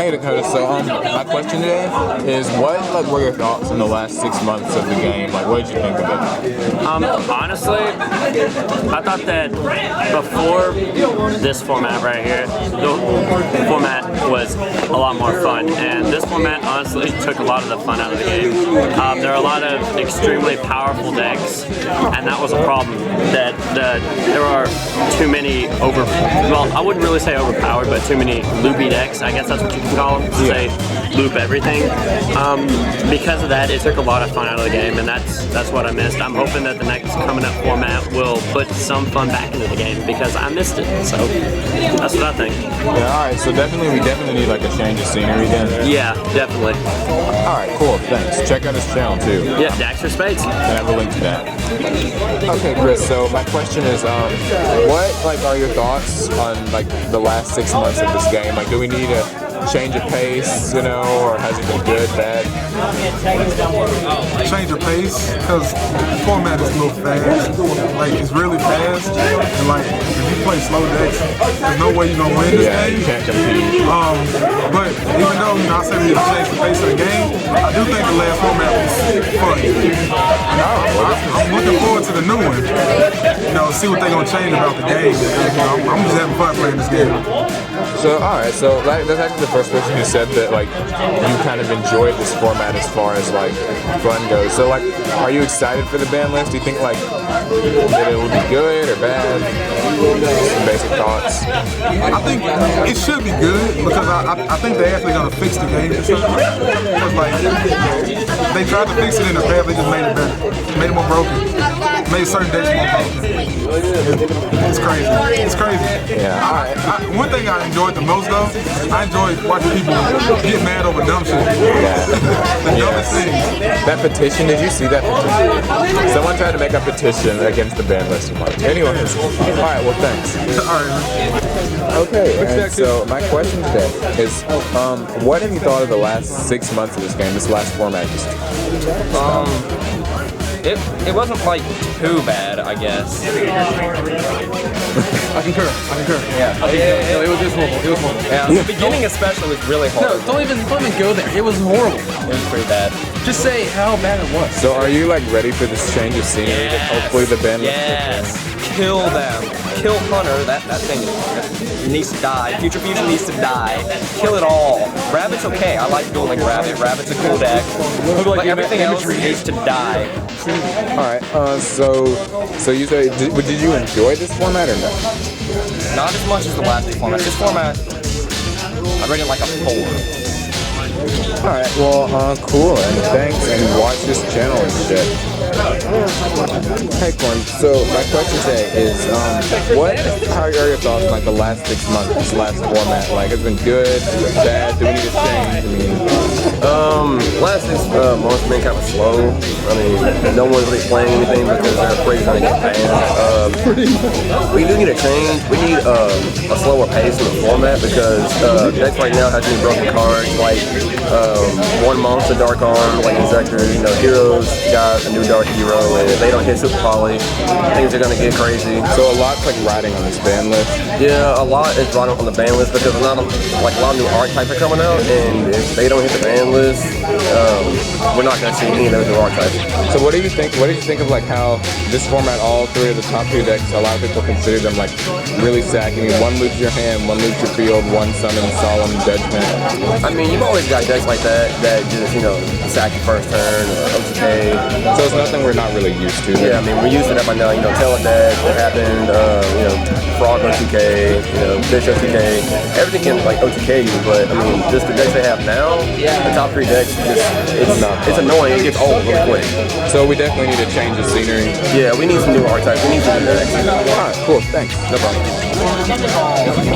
Hey Dakota, so my question today is what were your thoughts in the last 6 months of the game? Like, what did you think of it? Honestly, I thought that before this format right here, the format was a lot more fun, and this format honestly took a lot of the fun out of the game. There are a lot of extremely powerful decks, and that was a problem. That there are too many well, I wouldn't really say overpowered, but too many loopy decks. I guess that's what you can call them. Say loop everything. Because of that, it took a lot of fun out of the game, and that's what I missed. I'm hoping that the next coming up format will put some fun back into the game because I missed it. So that's what I think. Yeah, all right. So we definitely need like a change of scenery then. Yeah, definitely. All right, cool. Thanks. Check out his channel too. Yeah, Dax for Spades. And I have a link to that. Okay, Chris. So my question is, what are your thoughts on the last 6 months of this game? Like, do we need a change of pace, or has it been good, bad? Change of pace, because the format is a little fast. It's really fast, and if you play slow decks, there's no way you're gonna win this game. Yeah, you can't compete. But even though I say we need to change the pace of the game, I do think the last format was fun. I'm looking forward to the new one. See what they're gonna change about the game. I'm just having fun playing this game. So, alright, so that's actually the first person who said that, you kind of enjoyed this format as far as, fun goes. So, are you excited for the ban list? Do you think, that it will be good or bad? Some basic thoughts. I think it should be good because I think they're actually going to fix the game this time. They tried to fix it in the past, they just made it better. Made it more broken. Made certain decks more broken. It's crazy. It's crazy. Yeah. One thing I enjoyed the most though, I enjoyed watching people get mad over dumb shit. Yeah. The dumbest things. That petition, did you see that petition? Someone tried to make a petition against the ban list. Anyways. Alright, well thanks. Alright. Okay, and so my question today is, what have you thought of the last 6 months of this game, this last format? It wasn't too bad, I guess. I concur. Yeah. It was just horrible. It was horrible. Yeah, the beginning especially was really hard. No, don't even go there. It was horrible. It was pretty bad. Just say how bad it was. So are you ready for this change of scenery that hopefully the ban list Yes. Kill them. Kill Hunter. That thing needs to die. Future Fusion needs to die. Kill it all. Rabbit's okay. I like dueling Rabbit. Rabbit's a cool deck. Everything else needs to die. Alright, so you say, did you enjoy this format or no? Not as much as the last format. This format, I rated like a 4. Alright, well, cool, and thanks, and watch this channel and shit. Hey, Corn, so my question today is, how are your thoughts on the last 6 months, this last format? It's been good, bad, do we need to change? Last 6 months been kind of slow. No one's really playing anything because they're afraid it's going to get banned. We do need a change. We need a slower pace in the format because decks right now have too many broken cards, one monster dark arm, Insector, heroes got a new dark hero, and if they don't hit super poly, things are going to get crazy. So a lot's riding on this ban list? Yeah, a lot is riding on the ban list because a lot of new archetypes are coming out, and if they don't hit the ban list, we're not going to see any of those new archetypes. So what do you think of how this format, all 3 of the top 2 decks, a lot of people consider them really sacky? One loops your hand, one loops your field, one summons Solemn Judgment. You've always got decks like that just, sack your first turn or OTK. So it's nothing we're not really used to. Yeah, we're used to that by now. Teledeck, what happened, Frog OTK, Fish OTK. Everything can OTK you, but just the decks they have now, the top 3 decks, it's annoying. It gets old really quick. So we definitely need to change the scenery. Yeah, we need some new archetypes. We need some new decks. Alright, cool, thanks. No problem.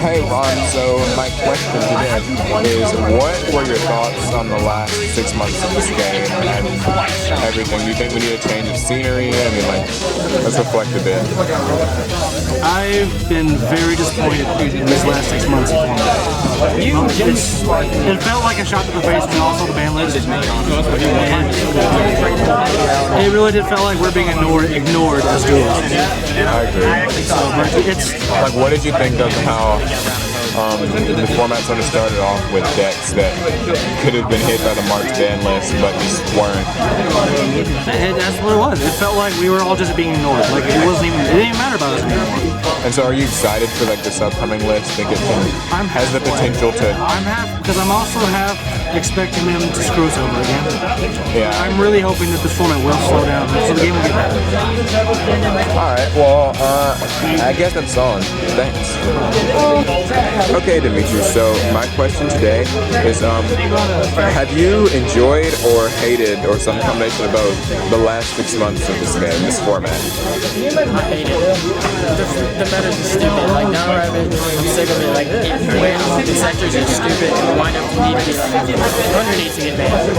Hey Ron, so my question today is, what were your thoughts on the last 6 months of this game and everything? Do you think we need a change of scenery? Let's reflect a bit. I've been very disappointed in this last 6 months of format. It felt like a shot to the face, and also the ban list. It really did feel like we're being ignored as duelists. I agree. So, but it's what did you think of how the format sort of started off with decks that could have been hit by the March ban list, but just weren't. That's what it was. It felt like we were all just being ignored. Like it didn't even matter about us anymore. And so, are you excited for like this upcoming list? Think it has the potential to? I'm half because I'm also half expecting them to screw us over again. Yeah. I'm really hoping that this format will slow down, so the game will get better. All right. Well, I guess that's on. Thanks. Okay, Dimitri. So my question today is, have you enjoyed or hated, or some combination of both, the last 6 months of this game, this format? I hate it. The meta's just stupid. Like, now I'm sick of it. Like, when the sectors are stupid and wind up need to be like, Hunter needs to get banned.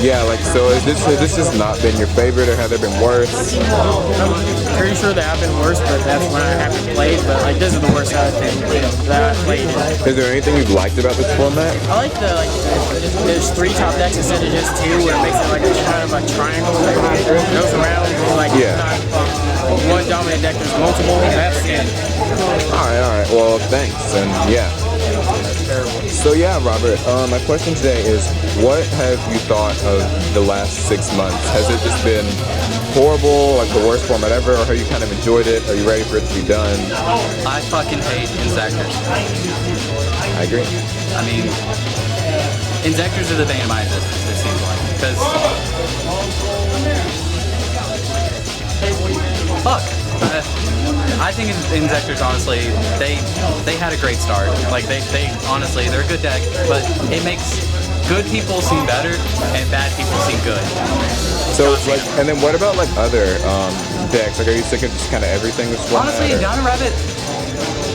Yeah, like, so has this has not been your favorite, or have there been worse? I'm pretty sure they have been worse, but that's when I haven't played. But like, this is the worst I've been that I've played. Is there anything you've liked about this format? I like there's 3 top decks instead of just 2, where it makes it like a kind of a triangle that goes around. Like, yeah. Not one dominant deck, there's multiple. That's it. All right. Well, thanks, and yeah. So yeah, Robert, my question today is, what have you thought of the last 6 months? Has it just been horrible, like the worst format ever, or have you kind of enjoyed it? Are you ready for it to be done? I fucking hate Insectors. I agree. I mean, Insectors are the bane of my existence, it seems like. Because... fuck. I think Insectors, honestly, they had a great start. Like, they honestly, they're a good deck, but it makes good people seem better and bad people seem good. So, like, and then what about, like, other decks? Like, are you sick of just kind of everything this format? Honestly, Down Rabbit,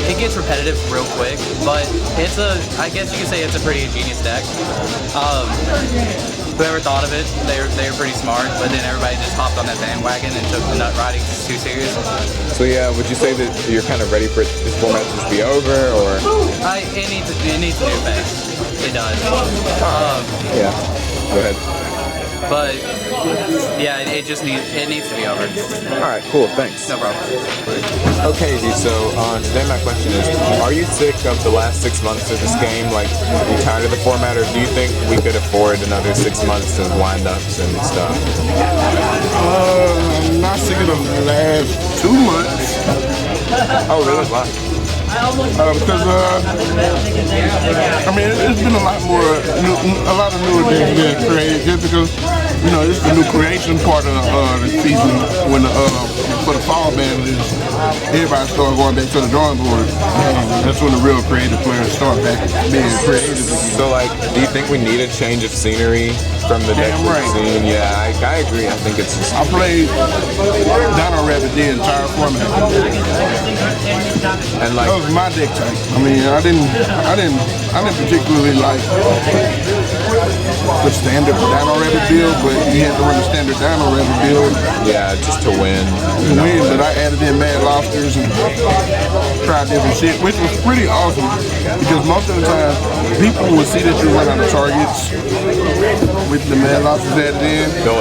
it gets repetitive real quick, but it's I guess you could say it's a pretty ingenious deck. Whoever thought of it, they were pretty smart, but then everybody just hopped on that bandwagon and took the nut riding too serious. So yeah, would you say that you're kind of ready for this format to just be over, or? It needs a new face. It does. Yeah. Go ahead. But yeah, it needs to be over. All right, cool, thanks. No problem. Okay, Z, so today my question is, are you sick of the last 6 months of this game? Like, are you tired of the format, or do you think we could afford another 6 months of wind-ups and stuff? I'm not sick of the last 2 months. Oh, really? Why? Because I mean, it's been a lot of newer things being created, just because, you know, it's the new creation part of the season, when for the fall ban is everybody start going back to the drawing board. That's when the real creative players start back being creative again. So, like, do you think we need a change of scenery from the deck we've seen? Yeah, I agree. I think it's just... I played Dino Rabbit the entire format. And like, that was my deck type. I mean, I didn't particularly like the standard Dino Rabbit build, but you had to run the standard Dino Rabbit build. Yeah, just to win. But I added in Mad Lobsters and tried different shit, which was pretty awesome, because most of the time people will see that you run out of targets with the Mad Lobsters added in. They'll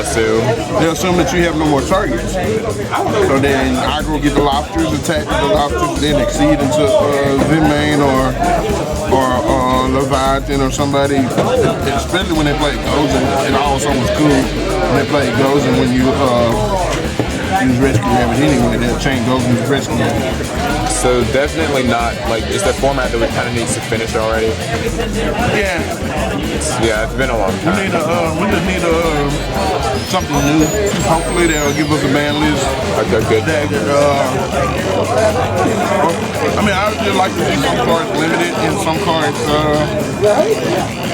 assume that you have no more targets. So then I go get the lobsters, attack the lobsters, then exceed into Zimane or Leviathan or somebody, especially when they play Gozen. It also was cool when they play Gozen when you use Rescue Rabbit anyway. They'll change Gozen to Rescue Rabbit. So definitely not, like, it's a format that we kind of needs to finish already. Yeah. Yeah, it's been a long time. We just need something new. Hopefully they'll give us a ban list. A good that, I mean, I would just like to see some cards limited and some cards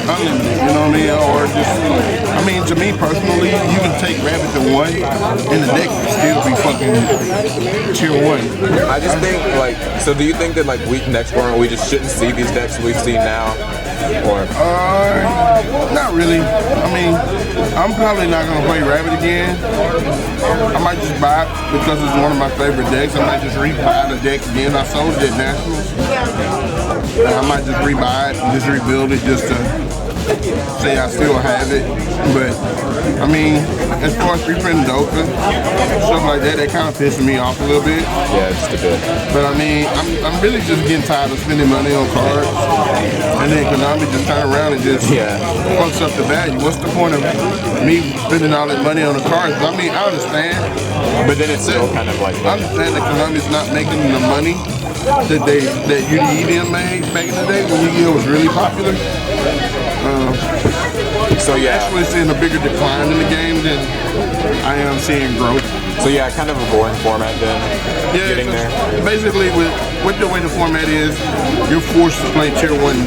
unlimited, you know what I mean? Or just, I mean, to me personally, you can take Rabbit to 1 and the deck can still be fucking tier 1. I just think, like, so do you think that, like, next format we just shouldn't see these decks we've seen now? Or not really. I mean, I'm probably not gonna play Rabbit again. I might just buy it because it's one of my favorite decks. I might just rebuy the deck again. I sold it at Nationals. I might just rebuy it and just rebuild it just to say I still have it, but I mean, as far as reprinting Doka, stuff like that, that kind of pisses me off a little bit. Yeah, just a bit. But I mean, I'm really just getting tired of spending money on cards, and then Konami just turn around and just fucks up the value. What's the point of me spending all that money on the cards? I mean, I understand, but then it's still kind of like I understand that Konami's not making the money that UDE made back in the day when Yu-Gi-Oh was really popular. So yeah, actually seeing a bigger decline in the game than I am seeing growth. So yeah, kind of a boring format then. Yeah, getting there. Basically, with the way the format is, you're forced to play tier 1. You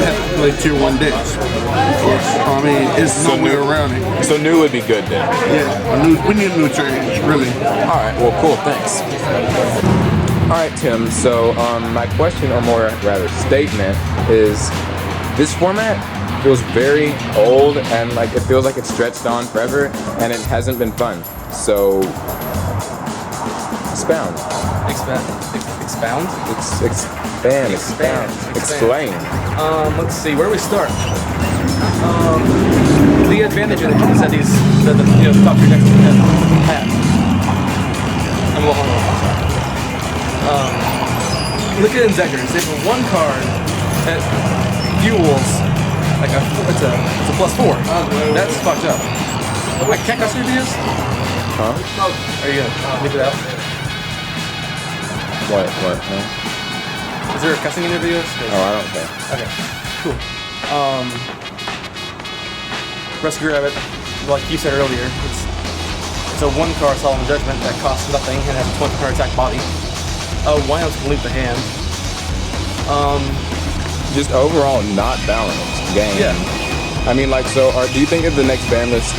have to play tier 1 decks. I mean, it's no way around it. So new would be good then. Yeah, we need a new change, really. All right. Well, cool. Thanks. All right, Tim. So my question, or more rather statement, is this format feels very old and like it feels like it's stretched on forever and it hasn't been fun. So expound. Expound? Expand. Explain. Let's see, where do we start? The advantage is that the top 3 decks have. And we'll hold on. Look at Insectors. They have one card that fuels like it's a +4. That's fucked up. I can't cuss your videos? Huh? Are you gonna leave it out? What? Huh? Is there cussing in your videos? Oh, I don't think. Okay, cool. Rescue Rabbit, like you said earlier, it's a 1-card Solemn Judgment that costs nothing and has a 20-card attack body. Winos can leap the hand. Just overall not balanced game. Yeah. I mean, like, so do you think that the next banlist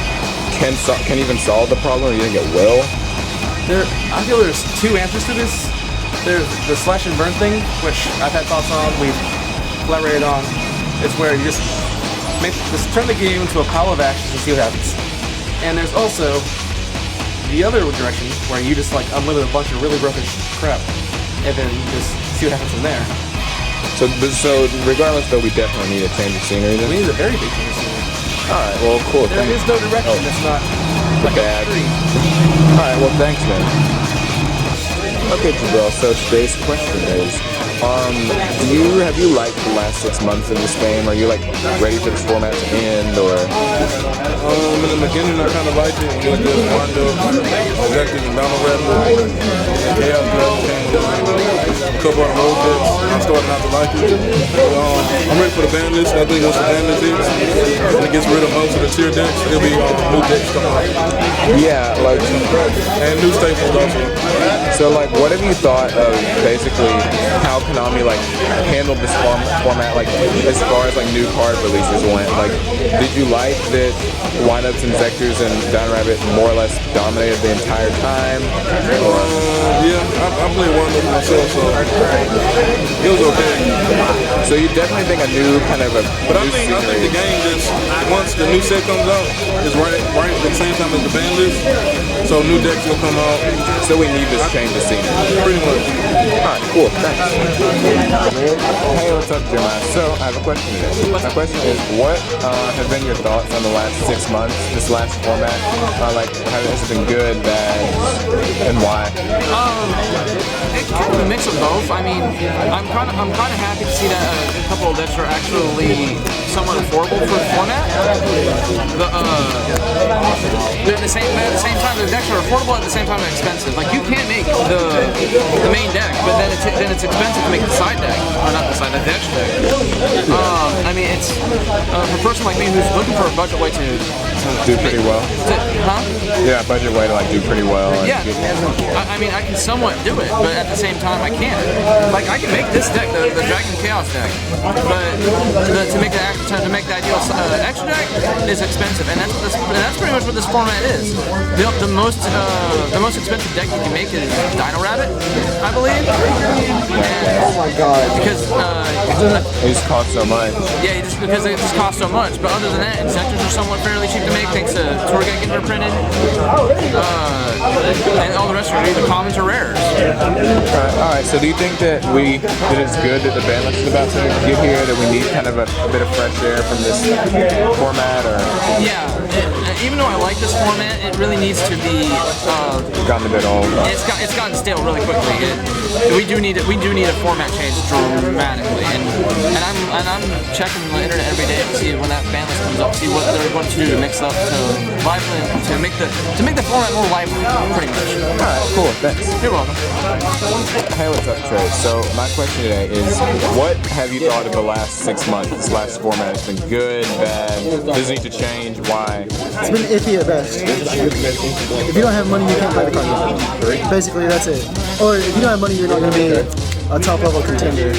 can even solve the problem, or do you think it will? I feel there's 2 answers to this. There's the slash and burn thing, which I've had thoughts on, we've collaborated on. It's where you just turn the game into a pile of ashes and see what happens. And there's also the other direction, where you just like unlimit a bunch of really broken crap, and then just see what happens from there. So regardless, though, we definitely need a change of scenery then? We need a very big change of scenery. Alright, well, cool. There is no direction, it's not like bad. Alright, well, thanks, man. Okay, Jabril, so today's question is, have you liked the last 6 months of this game? Are you like ready for this format to end, or? In the beginning, I kind of liked it. It was just Wando, Insector, and unanimous, and Chaos Draft came a couple of road decks. I started not to like it. I'm ready for the ban list. I think once the ban list hits, and it gets rid of most of the tier decks, there'll be new decks coming out. Yeah, like, and new staples also. So like, what have you thought of basically how Konami like handled this format, like as far as like new card releases went? Like, did you like that Windups, Insectors, and Down Rabbit more or less dominated the entire time? Or? Yeah, I played Windups myself, so it was okay. So you definitely think a new kind of a. But I think the game just once the new set comes out is right at the same time as the ban list. So new decks will come out. So we need this change of scenery. Pretty much. Alright, cool. Thanks. Hey, what's up, Jeremiah? So I have a question today. My question is, what have been your thoughts on the last 6 months, this last format? Like, has it been good, bad, and why? It's kind of a mix of both. I mean, I'm kind of happy to see that a couple of decks are actually somewhat affordable for the format. But at the same time, the decks are affordable at the same time they're expensive. Like, you can make the main deck, but then it's expensive to make the side deck, or not the side deck, the extra deck. I mean, it's for a person like me who's looking for a budget way to do pretty well. Yeah, budget way to like do pretty well. Yeah, I mean, I can somewhat do it, but at the same time, I can't. Like, I can make this deck, the Dragon Chaos deck, but to make the ideal extra deck is expensive, and that's pretty much what this format is. The most expensive deck you can make is Dino Rabbit, I believe. Oh my god. Because it just costs so much. yeah, because it just costs so much. But other than that, Insectors are somewhat fairly cheap to make thanks to tour guide getting reprinted. And all the rest are either commons or rares. Alright, so do you think that it's good that the banlist is about to get here, that we need kind of a bit of fresh air from this format, or? Yeah, even though I like this format, it really needs to be Gotten a bit old. it's gotten stale really quickly. We do need a format change dramatically, and I'm checking the internet every day to see when that banlist comes up, see what they're going to do to mix up to make the format more lively, pretty much. Alright, cool, thanks. You're welcome. Hey, what's up, Trey? So my question today is, what have you thought of the last 6 months? This last format has been good, bad, does it need to change? Why? It's been iffy at best. If you don't have money, you can't play the card game. Basically, that's it. Or if you don't have money, you're not going to be a top level contender.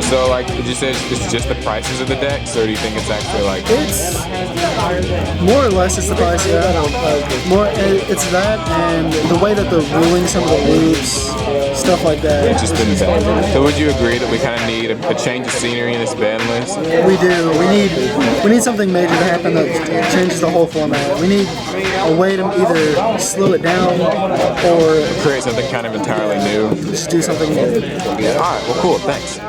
So, like, did you say it's just the prices of the decks, or do you think it's actually like? It's more or less it's the price. Yeah, it's that and the way that they're ruling some of the loops, stuff like that. It's just been bad. So, would you agree that we kind of need a change of scenery in this ban list? We do. We need something major to happen that changes the whole format. We need a way to either slow it down or create something kind of entirely new. Just do something new. Yeah. All right. Well, cool. Thanks.